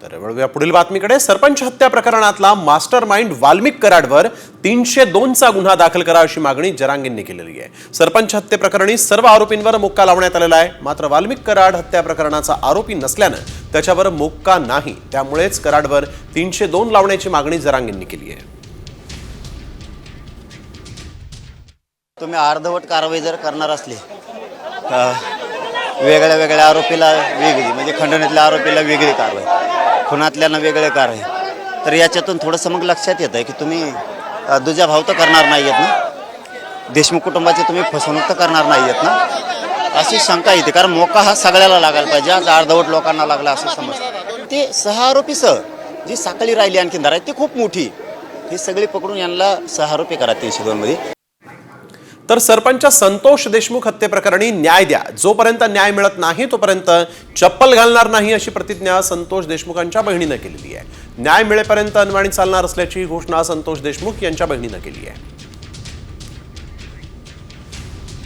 तर वळूया पुढील बातमीकडे। सरपंच हत्या प्रकरणातला मास्टरमाइंड वाल्मिक कराडवर 302 चा गुन्हा दाखल करा अशी मागणी जरांगेंनी केलेली आहे। सरपंच हत्ये प्रकरणी सर्व आरोपींवर मोक्का लावण्यात आलेला आहे, मात्र वाल्मिक कराड हत्या प्रकरणाचा आरोपी नसल्याने त्याच्यावर मोक्का नाही, त्यामुळेच कराडवर 302 लावण्याची मागणी जरांगेंनी केली आहे। तुम्ही अर्धवट कारवाई जर करणार असले, वेगळ्या वेगळ्या आरोपीला वेगळी, म्हणजे खंडणीतल्या आरोपीला वेगळी कारवाई, खुनातल्यानं वेगळे कारवाई, तर याच्यातून थोडंसं मग लक्षात येतं की तुम्ही दुजा भाव तर करणार नाही आहेत ना, देशमुख कुटुंबाची तुम्ही फसवणूक तर करणार नाही आहेत ना, अशी शंका येते। कारण मोका हा सगळ्याला लागायला पाहिजे, आज अर्धवट लोकांना लागला असं समजतं। ते 6 आरोपीसह जी साखळी राहिली आणखी धराय ती खूप मोठी, ही सगळी पकडून यांना 6 आरोपी करा 302 मध्ये। तर सरपंच संतोष देशमुख हत्ये प्रकरणी न्याय द्या, जोपर्यंत न्याय मिळत नाही तोपर्यंत चप्पल घालणार नाही अशी प्रतिज्ञा संतोष देशमुखांच्या बहिणीने केलेली आहे। न्याय मिळेपर्यंत अनवाणी चालणार असल्याची घोषणा संतोष देशमुख यांच्या बहिणीने केली आहे।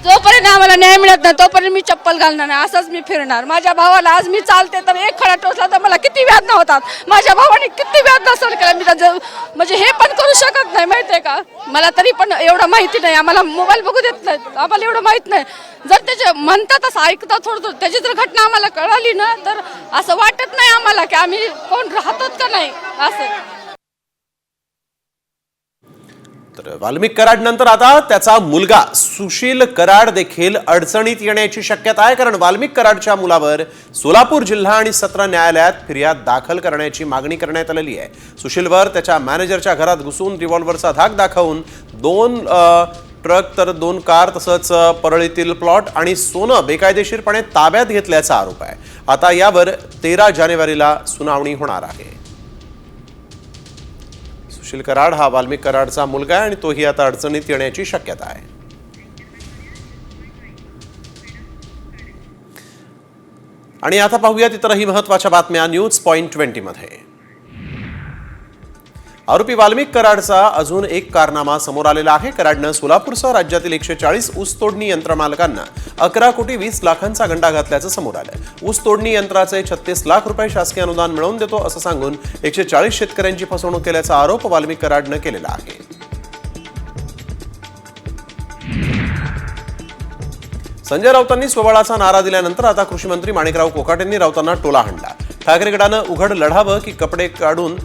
जोपर्यंत आम्हाला न्याय मिळत नाही तोपर्यंत मी चप्पल घालणार नाही, असंच मी फिरणार। माझ्या भावाला आज मी चालते तर एक खडा टोचला तर मला किती वेदना होतात, माझ्या भावाने किती वेदना सहन केल्या, मी म्हणजे हे पण करू शकत नाही, माहिती आहे का मला। तरी पण एवढं माहिती नाही, आम्हाला मोबाईल बघू देत नाही, आम्हाला एवढं माहित नाही। जर त्याचे म्हणतात असं ऐकता थोडं, त्याची जर घटना आम्हाला कळाली ना तर असं वाटत नाही आम्हाला की आम्ही कोण राहतोच का नाही असं। तर वाल्मिक कराड नंतर आता त्याचा मुलगा सुशील कराड देखील अडचणीत येण्याची शक्यता आहे, कारण वाल्मिक कराडच्या मुलावर सोलापूर जिल्हा आणि सत्र न्यायालयात फिर्याद दाखल करण्याची मागणी करण्यात आलेली आहे। सुशीलवर त्याच्या मॅनेजरच्या घरात घुसून रिव्हॉल्व्हरचा धाक दाखवून 2 ट्रक तर 2 कार तसंच परळीतील प्लॉट आणि सोनं बेकायदेशीरपणे ताब्यात घेतल्याचा आरोप आहे। आता यावर 13 जानेवारीला सुनावणी होणार आहे। सुशील कराड हा वाल्मिक कराडचा मुलगा आहे आणि तोही आता अडचणीत येण्याची शक्यता आहे। आणि आता पाहूयात इतरही महत्त्वाच्या बातम्या न्यूज पॉइंट 20 मध्ये। आरोपी वाल्मिक कराडचा अजून एक कारनामा समोर आलेला आहे। कराडनं सोलापूरसह राज्यातील 140 ऊस तोडणी यंत्रमालकांना 11 कोटी 20 लाखांचा गंडा घातल्याचं समोर आलं। ऊस तोडणी यंत्राचे 36 लाख रुपये शासकीय अनुदान मिळवून देतो असं सांगून 140 शेतकऱ्यांची फसवणूक केल्याचा आरोप वाल्मिक कराडनं केलेला आहे। संजय राऊतांनी स्वबळाचा नारा दिल्यानंतर आता कृषी मंत्री माणिकराव कोकाटेंनी राऊतांना टोला हाणला। ठाकरे गटानं उघड लढावं की कपडे काढून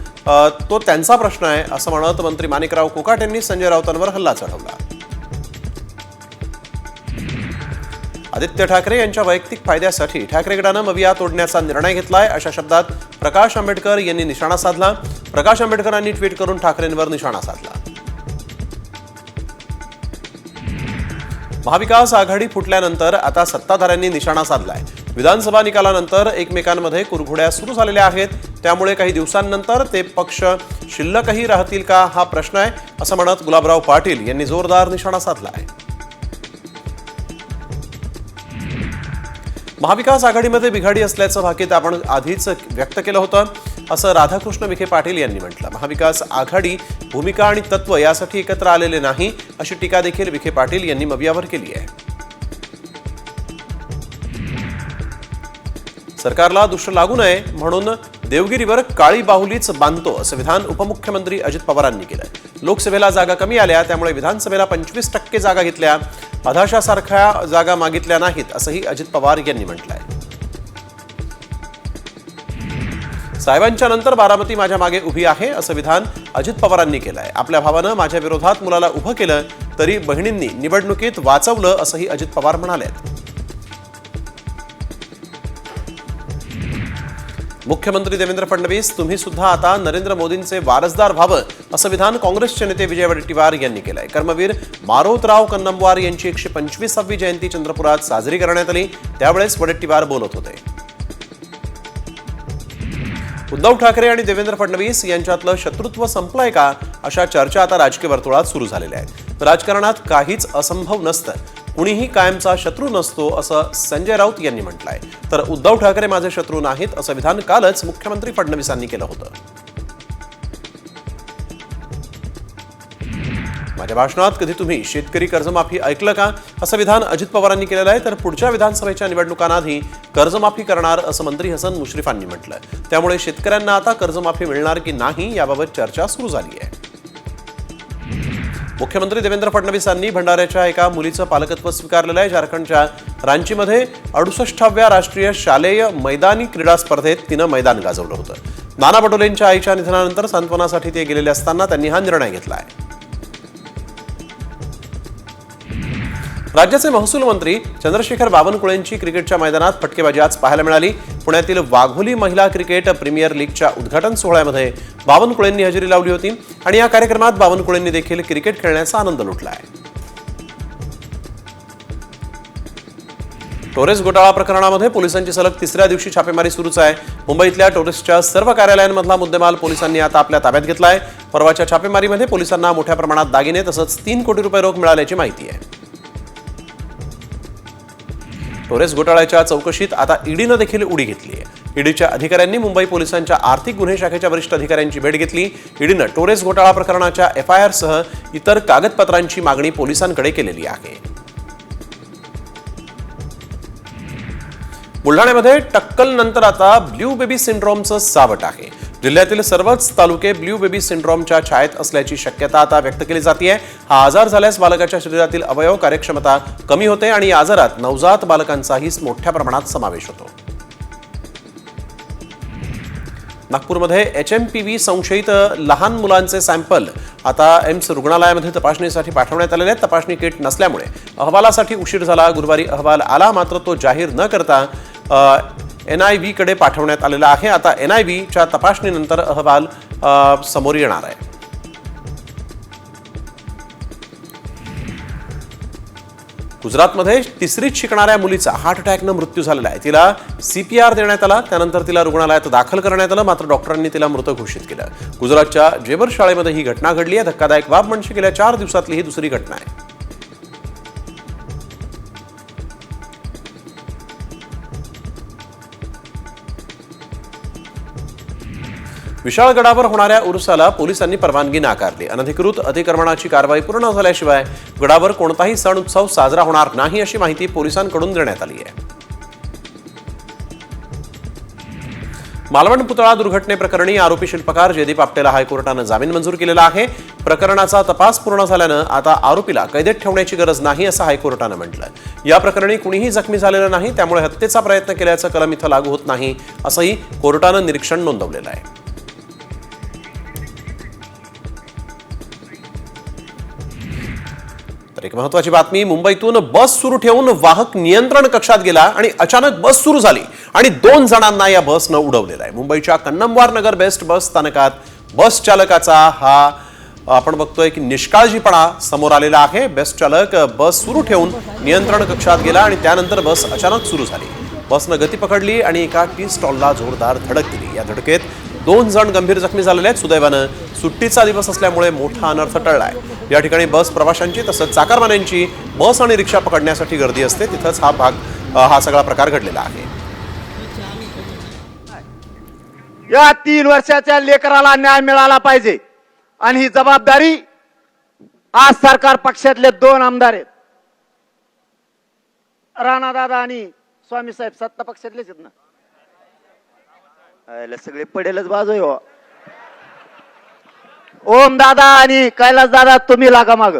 तो त्यांचा प्रश्न आहे असं म्हणत मंत्री माणिकराव कोकाटेंनी संजय राऊतांवर हल्ला चढवला। आदित्य ठाकरे यांच्या वैयक्तिक फायद्यासाठी ठाकरे गटानं मविया तोडण्याचा निर्णय घेतलाय अशा शब्दात प्रकाश आंबेडकर यांनी निशाणा साधला। प्रकाश आंबेडकरांनी ट्विट करून ठाकरेंवर निशाणा साधला। महाविकास आघाडी फुटल्यानंतर आता सत्ताधाऱ्यांनी निशाणा साधलाय। विधानसभा निकालानंतर एकमेकांमध्ये कुरघोड्या सुरू झालेल्या आहेत, त्यामुळे काही दिवसांनंतर ते पक्ष शिल्लकही राहतील का हा प्रश्न आहे असं म्हणत गुलाबराव पाटील यांनी जोरदार निशाणा साधलाय। महाविकास आघाडीमध्ये बिघाडी असल्याचं भाकीत आपण आधीच व्यक्त केलं होतं असं राधाकृष्ण विखे पाटील यांनी म्हटलं। महाविकास आघाडी भूमिका आणि तत्व यासाठी एकत्र आलेले नाही अशी टीका देखील विखे पाटील यांनी मवियावर केली आहे। सरकारला दुष्ट लागू नये म्हणून देवगिरीवर काळी बाहुलीच बांधतो असं विधान उपमुख्यमंत्री अजित पवारांनी केलं। लोकसभेला जागा कमी आल्या त्यामुळे विधानसभेला 25% जागा घेतल्या, अधाशासारख्या जागा मागितल्या नाहीत असंही अजित पवार यांनी म्हटलंय। साहेबांच्या नंतर बारामती माझ्या मागे उभी आहे असं विधान अजित पवारांनी केलंय। आपल्या भावानं माझ्या विरोधात मुलाला उभं केलं तरी बहिणींनी निवडणुकीत वाचवलं असंही अजित पवार म्हणाले। मुख्यमंत्री देवेंद्र फडणवीस तुम्ही सुद्धा आता नरेंद्र मोदींचे वारसदार व्हावं असं विधान काँग्रेसचे नेते विजय वडेट्टीवार यांनी केलंय। कर्मवीर मारोतराव कन्नमवार यांची 125वी जयंती चंद्रपुरात साजरी करण्यात आली, त्यावेळेस वडेट्टीवार बोलत होते। उद्धव ठाकरे आणि देवेंद्र फडणवीस यांच्यातलं शत्रुत्व संपलंय का अशा चर्चा आता राजकीय वर्तुळात सुरू झालेल्या आहेत। राजकारणात काहीच असंभव नसतं, कुणीही कायमचा शत्रू नसतो असं संजय राऊत यांनी म्हटलंय। तर उद्धव ठाकरे माझे शत्रू नाहीत असं विधान कालच मुख्यमंत्री फडणवीसांनी केलं होतं। माझ्या भाषणात कधी तुम्ही शेतकरी कर्जमाफी ऐकलं का असं विधान अजित पवारांनी केलेलं आहे, तर पुढच्या विधानसभेच्या निवडणुकांआधी कर्जमाफी करणार असं मंत्री हसन मुश्रीफांनी म्हटलं. त्यामुळे शेतकऱ्यांना आता कर्जमाफी मिळणार की नाही याबाबत चर्चा सुरू झाली आहे. मुख्यमंत्री देवेंद्र फडणवीसांनी भंडाऱ्याच्या एका मुलीचं पालकत्व स्वीकारलेलं आहे. झारखंडच्या रांचीमध्ये 68व्या राष्ट्रीय शालेय मैदानी क्रीडा स्पर्धेत तिनं मैदान गाजवलं होतं. नाना पटोलेंच्या आईच्या निधनानंतर सांत्वनासाठी ते गेलेले असताना त्यांनी हा निर्णय घेतला आहे. राज्याचे महसूल मंत्री चंद्रशेखर बावनकुळेंची क्रिकेटच्या मैदानात फटकेबाजी आज पाहायला मिळाली. पुण्यातील वाघोली महिला क्रिकेट प्रीमियर लीगच्या उद्घाटन सोहळ्यामध्ये बावनकुळेंनी हजेरी लावली होती आणि या कार्यक्रमात बावनकुळेंनी देखील क्रिकेट खेळण्याचा आनंद लुटला आहे. टोरेस घोटाळा प्रकरणामध्ये पोलिसांची सलग तिसऱ्या दिवशी छापेमारी सुरूच आहे. मुंबईतल्या टोरेसच्या सर्व कार्यालयांमधला मुद्देमाल पोलिसांनी आता आपल्या ताब्यात घेतला आहे. परवाच्या छापेमारीमध्ये पोलिसांना मोठ्या प्रमाणात दागिने तसंच 3 कोटी रुपये रोख मिळाल्याची माहिती आहे. टोरेस घोटाळ्याच्या चौकशीत आता ईडीनं देखील उडी घेतली आहे. ईडीच्या अधिकाऱ्यांनी मुंबई पोलिसांच्या आर्थिक गुन्हे शाखेच्या वरिष्ठ अधिकाऱ्यांची भेट घेतली. ईडीनं टोरेस घोटाळा प्रकरणाच्या FIR सह इतर कागदपत्रांची मागणी पोलिसांकडे केलेली आहे. बुलढाण्यामध्ये टक्कल नंतर आता ब्ल्यू बेबी सिंड्रोमचं सावट आहे. जिल्ह्यातील सर्वच तालुके ब्ल्यू बेबी सिंड्रोमच्या छायेत असल्याची शक्यता आता व्यक्त केली जाते. हा आजार झाल्यास बालकाच्या शरीरातील अवयव कार्यक्षमता कमी होते आणि या आजारात नवजात बालकांचाही मोठ्या प्रमाणात समावेश होतो. नागपूरमध्ये HMPV संशयित लहान मुलांचे सॅम्पल आता एम्स रुग्णालयामध्ये तपासणीसाठी पाठवण्यात आलेले आहेत. तपासणी किट नसल्यामुळे अहवालासाठी उशीर झाला. गुरुवारी अहवाल आला, मात्र तो जाहीर न करता NIV कडे पाठवण्यात आलेला आहे. आता NIV च्या तपासणीनंतर अहवाल समोर येणार आहे. गुजरातमध्ये तिसरीत शिकणाऱ्या मुलीचा हार्ट अटॅकनं मृत्यू झालेला आहे. तिला CPR देण्यात आला, त्यानंतर तिला रुग्णालयात दाखल करण्यात आलं, मात्र डॉक्टरांनी तिला मृत घोषित केलं. गुजरातच्या जेबर शाळेमध्ये ही घटना घडली आहे. धक्कादायक बाब म्हणजे गेल्या 4 दिवसातली ही दुसरी घटना आहे. विशाळगडावर होणाऱ्या उरुसाला पोलिसांनी परवानगी नाकारली. अनधिकृत अतिक्रमणाची कारवाई पूर्ण झाल्याशिवाय गडावर कोणताही सण उत्सव साजरा होणार नाही अशी माहिती पोलिसांकडून देण्यात आली आहे. मालवण पुतळा दुर्घटनेप्रकरणी आरोपी शिल्पकार जयदीप आपटेला हायकोर्टानं जामीन मंजूर केलेला आहे. प्रकरणाचा तपास पूर्ण झाल्यानं आता आरोपीला कैदेत ठेवण्याची गरज नाही असं हायकोर्टानं म्हटलं. या प्रकरणी कुणीही जखमी झालेलं नाही, त्यामुळे हत्येचा प्रयत्न केल्याचं कलम इथं लागू होत नाही असंही कोर्टानं निरीक्षण नोंदवलेलं आहे. तर एक महत्त्वाची बातमी, मुंबईतून बस सुरू ठेवून वाहक नियंत्रण कक्षात गेला आणि अचानक बस सुरू झाली आणि 2 जणांना या बसनं उडवलेलं आहे. मुंबईच्या कन्नमवार नगर बेस्ट बस स्थानकात बस चालकाचा हा आपण बघतोय की निष्काळजीपणा समोर आलेला आहे. बेस्ट चालक बस सुरू ठेवून नियंत्रण कक्षात गेला आणि त्यानंतर बस अचानक सुरू झाली. बसनं गती पकडली आणि एका टी स्टॉलला जोरदार धडक दिली. या धडकेत 2 जण गंभीर जखमी झालेले आहेत. सुदैवानं सुट्टीचा दिवस असल्यामुळे मोठा अनर्थ टळलाय. या ठिकाणी बस प्रवाशांची तसंच चाकरमान्यांची बस आणि रिक्षा पकडण्यासाठी गर्दी असते, तिथंच हा सगळा प्रकार घडलेला आहे. या 3 वर्षाच्या लेकराला न्याय मिळाला पाहिजे आणि ही जबाबदारी आज सरकार पक्षातले 2 आमदार आहेत, राणादादा आणि स्वामी साहेब. सत्ता पक्षातलेच आहेत ना, सगळे पडेलच बाजू आहे. ओम दादा आणि कैलास दादा तुम्ही लागा माग.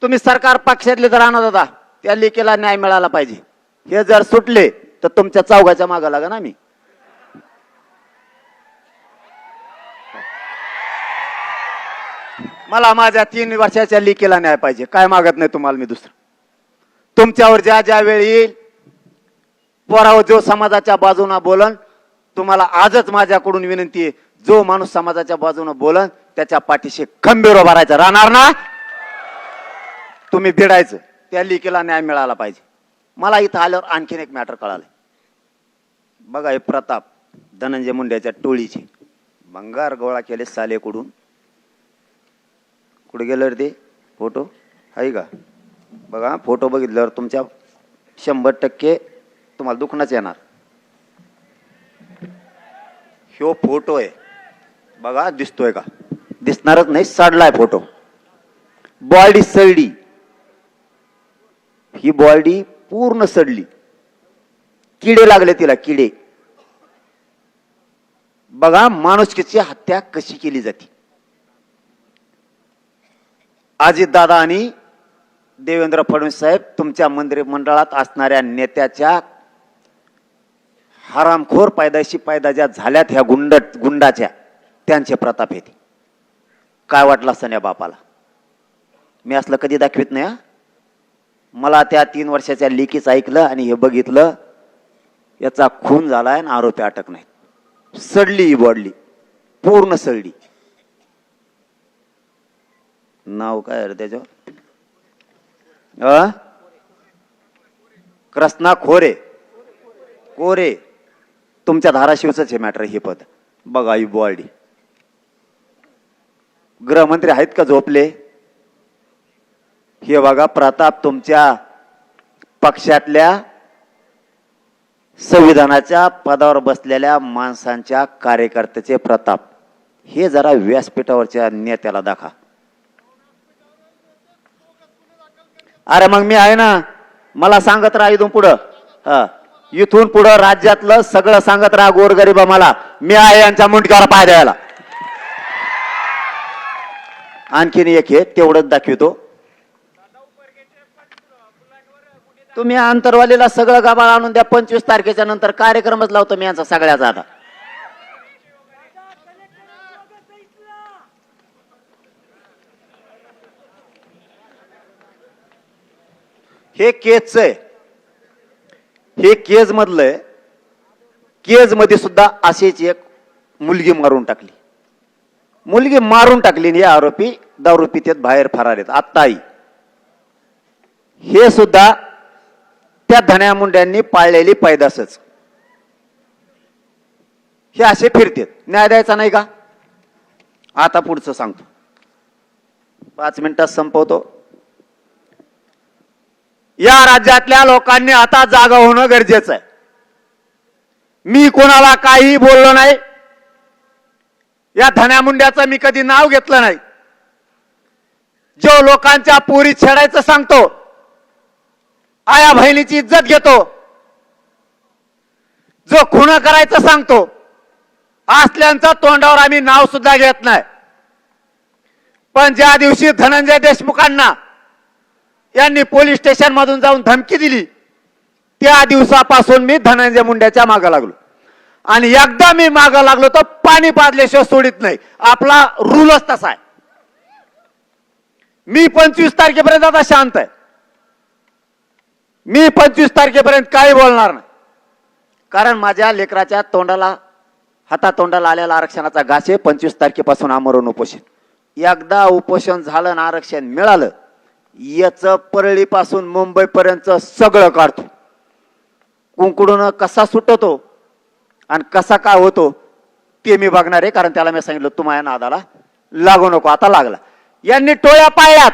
तुम्ही सरकार पक्षातले तर राणादादा, त्या लेकीला न्याय मिळाला पाहिजे. हे जर सुटले तर तुमच्या चौघाच्या मागा लागा ना. मी मला माझ्या 3 वर्षाच्या लेकीला न्याय पाहिजे. काय मागत नाही तुम्हाला मी दुसरं. तुमच्यावर ज्या ज्या वेळी येईल पोराव जो समाजाच्या बाजूने बोलन, तुम्हाला आजच माझ्याकडून विनंती आहे, जो माणूस समाजाच्या बाजूने बोलन त्याच्या पाठीशी खंबीर उभा राहायचं. राहणार ना तुम्ही भिडायचं. त्या लेकीला न्याय मिळाला पाहिजे. मला इथं आल्यावर आणखीन एक मॅटर कळालं. बघा हे प्रताप धनंजय मुंड्याच्या टोळीचे भंगार गोळा केले सालेकडून. कुठे गेलं रे ते फोटो आहे का? बघा फोटो बघितल्यावर तुमच्या 100% तुम्हाला दुखणंच येणार. ह्यो फोटो आहे बघा, दिसतोय का? दिसणारच नाही, सडलाय फोटो. बॉडी सडली, ही बॉडी पूर्ण सडली, किडे लागले तिला, किडे. बघा माणुसकीची हत्या कशी केली जाते. अजितदादा आणि देवेंद्र फडणवीस साहेब, तुमच्या मंत्रिमंडळात असणाऱ्या नेत्याच्या हरामखोर पैदाशी पैदा ज्या झाल्यात ह्या गुंडाच्या, त्यांचे प्रताप येते. काय वाटलं असतं या बापाला? मी असलं कधी दाखवित नाही हा. मला त्या 3 वर्षाच्या लेकीच ऐकलं आणि हे बघितलं, याचा खून झालाय आणि आरोपी अटक नाही. सडली ही बॉडली, पूर्ण सडली. नाव काय रे त्याच्यावर? कृष्णा खोरे, कोरे. तुमच्या धाराशिवच हे मॅटर, हे पद बघा. ही बॉडी, गृहमंत्री आहेत का झोपले? हे बघा प्रताप, तुमच्या पक्षातल्या संविधानाच्या पदावर बसलेल्या माणसांच्या कार्यकर्त्याचे प्रताप. हे जरा व्यासपीठावरच्या नेत्याला दाखवा. अरे मग मी आहे ना, मला सांगत राहा इथून पुढं. इथून पुढं राज्यातलं सगळं सांगत राहा गोरगरीबा. मला मी आहे यांच्या मुंडक्यावर पाय द्यायला. आणखीन एक हे तेवढंच दाखवतो. तुम्ही आंतरवालीला सगळं गाभाळ आणून द्या. 25 तारखेच्या नंतर कार्यक्रमच लावतो मी यांचा सगळ्याचा. आता हे केजच आहे, हे केज मधलं. केज मध्ये सुद्धा अशीच एक मुलगी मारून टाकली. मुलगी मारून टाकली. हे आरोपी दारू पितेत बाहेर फरार आहेत. आत्ताही हे सुद्धा त्या धन्या मुंड्यांनी पाळलेली पैदासच. हे असे फिरतेत. न्याय द्यायचा नाही का? आता पुढचं सांगतो, 5 मिनिटात संपवतो. या राज्यातल्या लोकांनी आता जागा होणं गरजेचं आहे. मी कोणाला काही बोललो नाही. या धन्या मुंड्याचं मी कधी नाव घेतलं नाही. जो लोकांच्या पोरी छेडायचं सांगतो, आया बहिणीची इज्जत घेतो, जो खून करायचं सांगतो, असल्यांचा तोंडावर आम्ही नाव सुद्धा घेत नाही. पण ज्या दिवशी धनंजय देशमुखांना यांनी पोलीस स्टेशन मधून जाऊन धमकी दिली, त्या दिवसापासून मी धनंजय मुंड्याच्या मागे लागलो. आणि एकदा मी मागे लागलो तर पाणी पाजल्याशिवाय सोडित नाही. आपला रूलच तसा आहे. मी 25 तारखेपर्यंत आता शांत आहे. मी 25 तारखेपर्यंत काही बोलणार नाही. कारण माझ्या लेकराच्या तोंडाला, हातातोंडाला आलेला आरक्षणाचा घास आहे. 25 तारखेपासून आमरण उपोषण. एकदा उपोषण झालं ना, आरक्षण मिळालं, याच परळीपासून मुंबईपर्यंत सगळं काढतो. कुंकुडून कसा सुटतो आणि कसा काय होतो ते मी बघणार आहे. कारण त्याला मी सांगितलं, तू माझ्या नादाला लागू नको. आता लागला. यांनी टोळ्या पाळल्यात.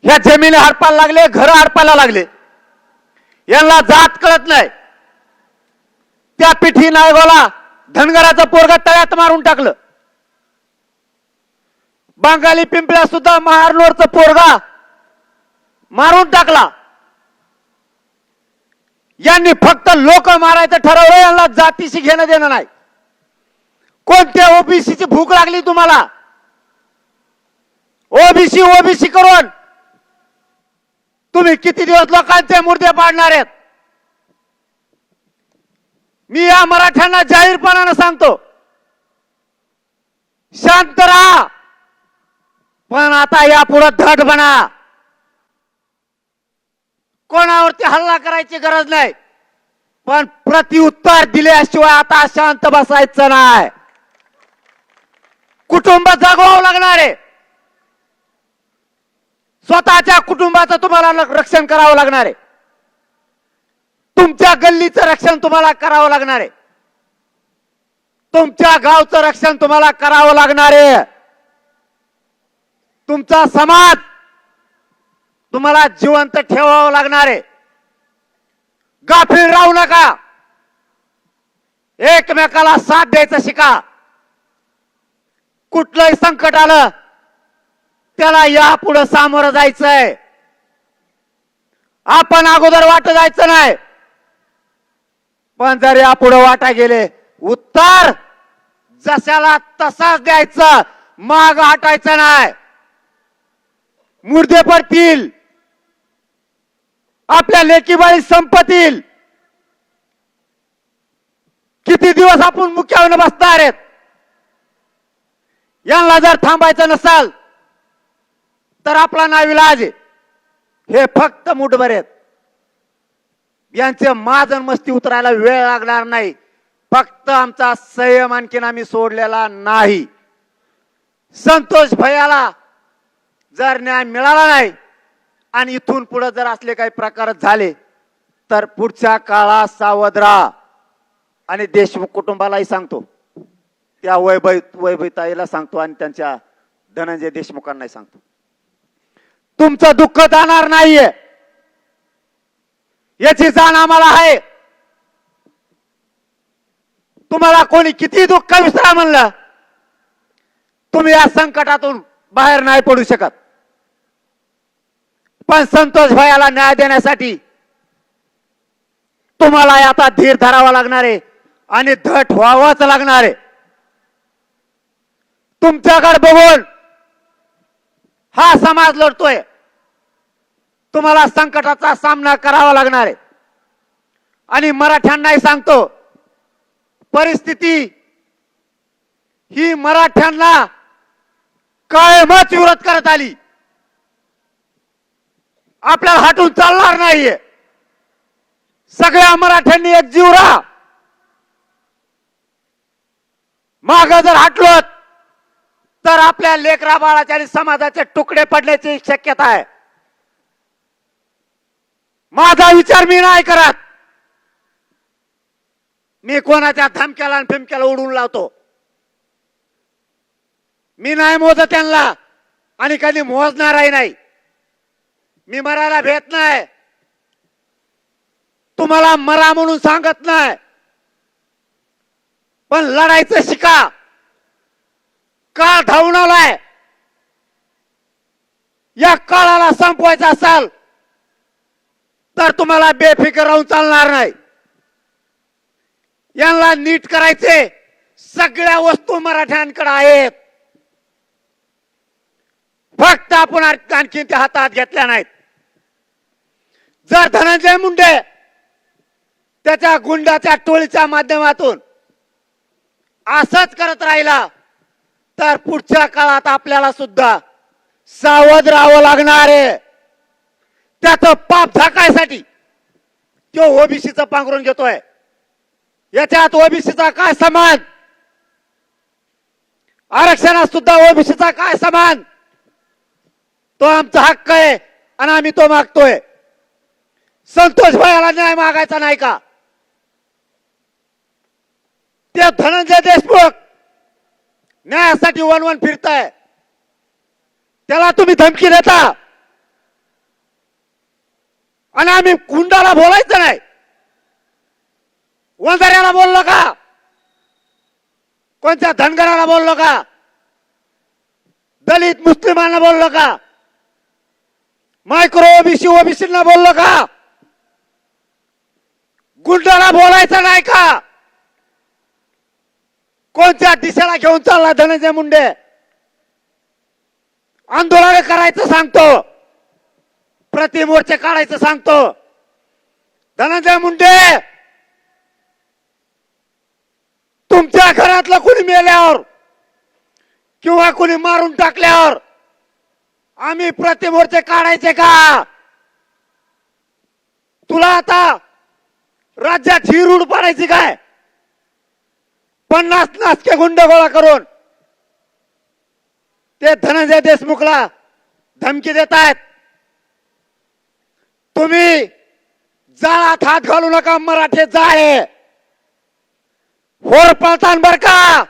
ह्या जमिनी हडपायला लागले, घर हडपायला लागले. यांना जात कळत नाही. त्या पिठी नायगावला धनगराचं पोरगा तळ्यात मारून टाकलं. बंगाली पिंपळ्या सुद्धा महारनोरचं पोरगा मारून टाकला. यांनी फक्त लोक मारायचं ठरवलं. यांना जातीशी घेणं देणं नाही. कोणत्या ओबीसीची भूक लागली तुम्हाला? ओबीसी करून तुम्ही किती दिवस लोकांचे मुर्दे पाडणार आहेत? मी या मराठ्यांना जाहीरपणानं सांगतो, शांत राहा. पण आता यापुढे धड बना. कोणावरती हल्ला करायची गरज नाही. पण प्रत्युत्तर दिल्याशिवाय आता शांत बसायचं नाही. कुटुंब जगवावं लागणार आहे. स्वतःच्या कुटुंबाचं तुम्हाला रक्षण करावं लागणार आहे. तुमच्या गल्लीचं रक्षण तुम्हाला करावं लागणार आहे. तुमच्या गावचं रक्षण तुम्हाला करावं लागणार आहे. तुमचा समाज तुम्हाला जिवंत ठेवावं लागणार आहे. गाफील राहू नका. एकमेकाला साथ द्यायचं शिका. कुठलंही संकट आलं त्याला यापुढे सामोरं जायचंय. आपण अगोदर वाट जायचं नाही. पण जर यापुढे वाटा गेले उत्तर जशाला तसाच द्यायचं, माग हटायचं नाही. मुर्दे पडतील, आपल्या लेकीबाळी संपतील. किती दिवस आपण मुख्यावर बसणार आहेत. यांना जर थांबायचं नसाल तर आपला नाविलाज आहे. हे फक्त मुठभर आहेत. यांचे माजन मस्ती उतरायला वेळ लागणार नाही. फक्त आमचा संयम आणखीन आम्ही सोडलेला नाही. संतोष भैयाला जर न्याय मिळाला नाही आणि इथून पुढे जर असले काही प्रकार झाले तर पुढच्या काळात सावध राहा. आणि देशमुख कुटुंबालाही सांगतो, त्या वैभवताईला सांगतो आणि त्यांच्या धनंजय देशमुखांनाही सांगतो, तुमचं दुःख जाणार नाहीये याची जाण आम्हाला आहे. तुम्हाला कोणी किती दुःख विसरा म्हणलं, तुम्ही या संकटातून बाहेर नाही पडू शकत. पण संतोष भैयाला न्याय देण्यासाठी तुम्हाला आता धीर धरावा लागणार आहे आणि धट व्हावंच लागणार आहे. तुमच्याकडे बघून हा समाज लढतोय. तुम्हाला संकटाचा सामना करावा लागणार आहे. आणि मराठ्यांनाही सांगतो, परिस्थिती ही मराठ्यांना कायमच विरोध करत आली. आपल्याला हटून चालणार नाहीये. सगळ्या मराठ्यांनी एकजीव राहा. माग जर हटलो तर आपल्या लेकरा बाळाच्या आणि समाजाचे तुकडे पडण्याची शक्यता आहे. माझा विचार मी नाही करत. मी कोणाच्या धमक्याला आणि फिमक्याला उडून लावतो. मी नाही मोजत त्यांना आणि कधी मोजणारही नाही. मी मरायला भेट नाही. तुम्हाला मरा म्हणून सांगत नाही. पण लढायचं शिका. काळ धावून आलाय. या काळाला संपवायचा असाल तर तुम्हाला बेफिकर राहून चालणार नाही. यांना नीट करायचे सगळ्या वस्तू मराठ्यांकडे आहेत. फक्त आपण आणखी त्या हातात घेतल्या नाहीत. जर धनंजय मुंडे त्याच्या गुंडाच्या टोळीच्या माध्यमातून असंच करत राहिला तर पुढच्या काळात आपल्याला सुद्धा सावध राहावं लागणार आहे. त्याचं पाप झाकायसाठी तो ओबीसीचं पांघरून घेतोय. याच्यात ओबीसीचा काय समान, आरक्षणात सुद्धा ओबीसीचा काय समान. तो आमचा हक्क आहे आणि आम्ही तो मागतोय. संतोष भैयाला न्याय मागायचा नाही का? ते धनंजय देशमुख न्यायासाठी वन फिरताय. त्याला तुम्ही धमकी देता आणि आम्ही गुंडाला बोलायचं नाही. वंजाऱ्याला बोललो का? कोणत्या धनगराला बोललो का? दलित मुस्लिमांना बोललो का? मायक्रो ओबीसींना बोललो का? गुंडाला बोलायचं नाही का? कोणत्या दिशेला घेऊन चालला धनंजय मुंडे? आंदोलन करायचं सांगतो, प्रतिमोर्चे काढायचं सांगतो. धनंजय मुंडे, तुमच्या घरातलं कुणी मेल्यावर किंवा कुणी मारून टाकल्यावर आम्ही प्रतिमोर्चे काढायचे का? तुला आता राज्यात ही रूढ पाडायची काय? 50 नासके गुंड गोळा करून ते धनंजय देशमुखला धमकी देत आहेत. तुम्ही जाळात हात घालू नका. मराठे जाळे होर पळतान बर का?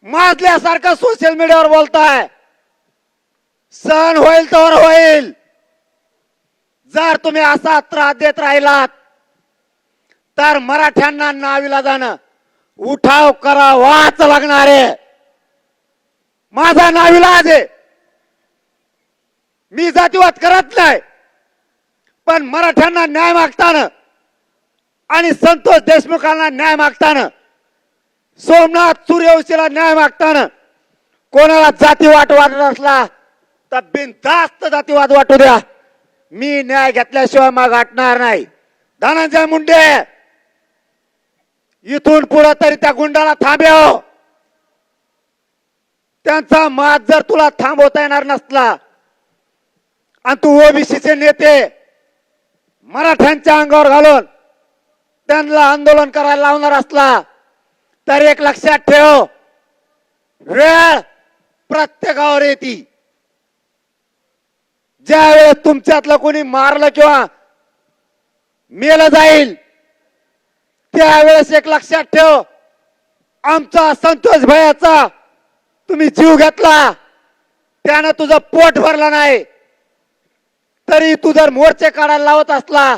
माजल्यासारखं सोशल मीडियावर बोलताय. सण होईल तर होईल. जर तुम्ही असा त्रास देत राहिलात तर मराठ्यांना नाविलाजानं उठाव करावाच लागणार आहे. माझा नाविलाज आहे. मी जातीवाद करत नाही, पण मराठ्यांना न्याय मागताना आणि संतोष देशमुखांना न्याय मागताना, सोमनाथ सूर्यवंशीला न्याय मागताना कोणाला जातीवाद वाटत असला तर बिनधास्त जातीवाद वाटू द्या. मी न्याय घेतल्याशिवाय मग हटणार नाही. धनंजय मुंडे, इथून पुढे तरी त्या गुंडाला थांबव. त्यांचा माज जर तुला थांबवता येणार नसला आणि तू ओबीसीचे नेते मराठ्यांच्या अंगावर घालून त्यांना आंदोलन करायला लावणार असला तर एक लक्षात ठेव, वेळ प्रत्येकावर येते. ज्या वेळेस तुमच्यातलं कोणी मारलं किंवा मेलं जाईल त्यावेळेस एक लक्षात ठेव, आमचा संतोष भैयाचा तुम्ही जीव घेतला, त्यानं तुझं पोट भरलं नाही, तरी तू जर मोर्चे काढायला लावत असला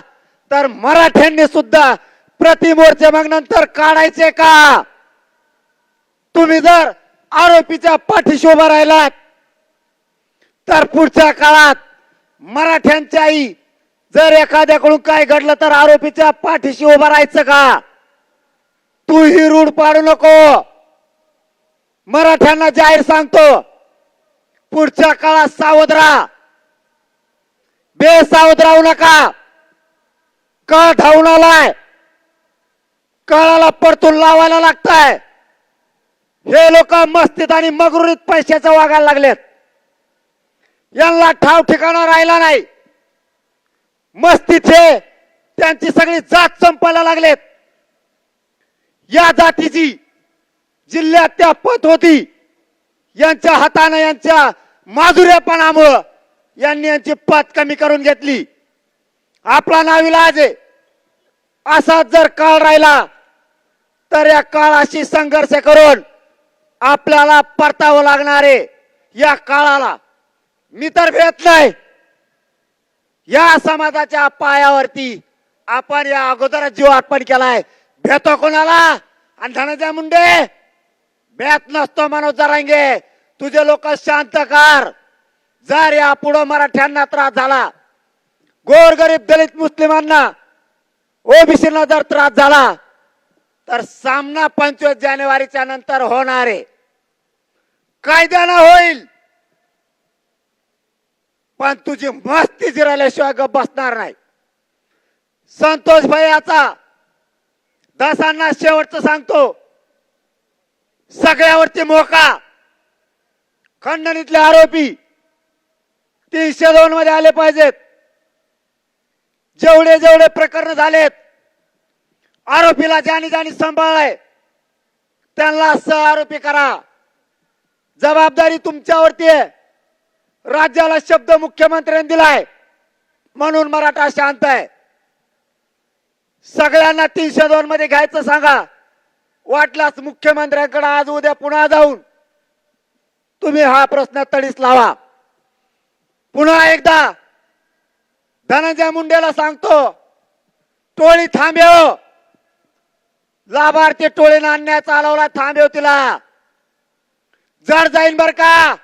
तर मराठ्यांनी सुद्धा प्रति मोर्चे मग नंतर काढायचे का? तुम्ही जर आरोपीच्या पाठीशी उभा राहिलात तर पुढच्या काळात मराठ्यांच्याही जर एखाद्याकडून काय घडलं तर आरोपीच्या पाठीशी उभं राहायचं का? तू ही रूढ पाडू नको. मराठ्यांना जाहीर सांगतो, पुढच्या काळात सावध राहा, बेसावध राहू नका. कळ धावून आलाय, कळाला परतून लावायला लागताय. हे लोक मस्तीत आणि मगरुरीत पैशाचा वागायला लागलेत. यांना ठाव ठिकाणा राहिला नाही. मस्तीचे त्यांची सगळी जात संपायला लागलेत. या जातीची जिल्ह्यात त्या पत होती, यांच्या हाताने यांच्या माधुर्यपणामुळं यांनी यांची पत कमी करून घेतली. आपला नाविलाज आहे. असाच जर काळ राहिला तर या काळाशी संघर्ष करून आपल्याला परतावं लागणार आहे. या काळाला मी तर भेट नाही. या समाजाच्या पायावरती आपण या अगोदर जीव अर्पण केलाय. भेटतो कोणाला? आणि धनंजय मुंडे भेट नसतो. मनोज जरांगे, तुझे लोक शांत कर. जर या पुढे मराठ्यांना त्रास झाला, गोरगरीब दलित मुस्लिमांना ओबीसीना जर त्रास झाला तर सामना 25 जानेवारीच्या नंतर होणार आहे. कायद्यानं होईल, पण तुझी मस्ती जिरल्याशिवाय गप बसणार नाही. संतोष भैयाचा दासांना शेवटचं सांगतो, सगळ्यावरती मोका. खंडणीतले आरोपी 302 मध्ये आले पाहिजेत. जेवढे जेवढे प्रकरण झालेत, आरोपीला ज्याने ज्याने सांभाळलाय त्यांना सह आरोपी करा. जबाबदारी तुमच्यावरती आहे. राज्याला शब्द मुख्यमंत्र्यांनी दिलाय म्हणून मराठा शांत आहे. सगळ्यांना 302 मध्ये घ्यायचं सांगा. वाटलाच मुख्यमंत्र्यांकडे आज उद्या पुन्हा जाऊन तुम्ही हा प्रश्न तडीस लावा. पुन्हा एकदा धनंजय मुंडेला सांगतो, टोळी थांबव. लाभार्थी टोळीनं अन्याय चालवला, थांबव तिला. जड जाईन बर का.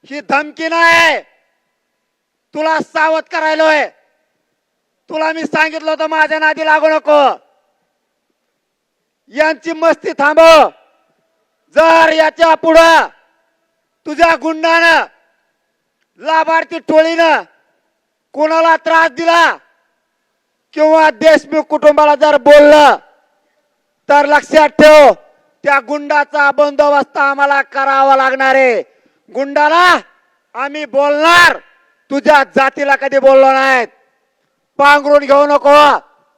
ही धमकी नाही, तुला सावध करायलोय. तुला मी सांगितलं होतं माझ्या नादी लागू नको. यांची मस्ती थांबव. जर याच्या पुढं तुझ्या गुंडानं लाभार्थी टोळीनं कोणाला त्रास दिला किंवा देशमुख कुटुंबाला जर बोललं तर लक्षात ठेव, त्या गुंडाचा बंदोबस्त आम्हाला करावा लागणार आहे. गुंडाला आम्ही बोलणार, तुझ्या जातीला कधी बोललो नाहीत. पांघरून घेऊ नको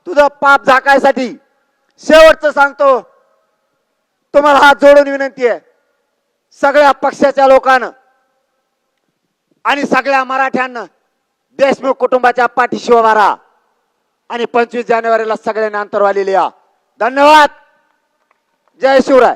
तुझं पाप झाकायसाठी. शेवटचं सांगतो, तुम्हाला हात जोडून विनंती आहे, सगळ्या पक्षाच्या लोकांना आणि सगळ्या मराठ्यांना देशमुख कुटुंबाच्या पाठीशी उभा राहा आणि 25 जानेवारीला सगळ्यांनी अंतरवाली लिहा. धन्यवाद. जय शिवराय.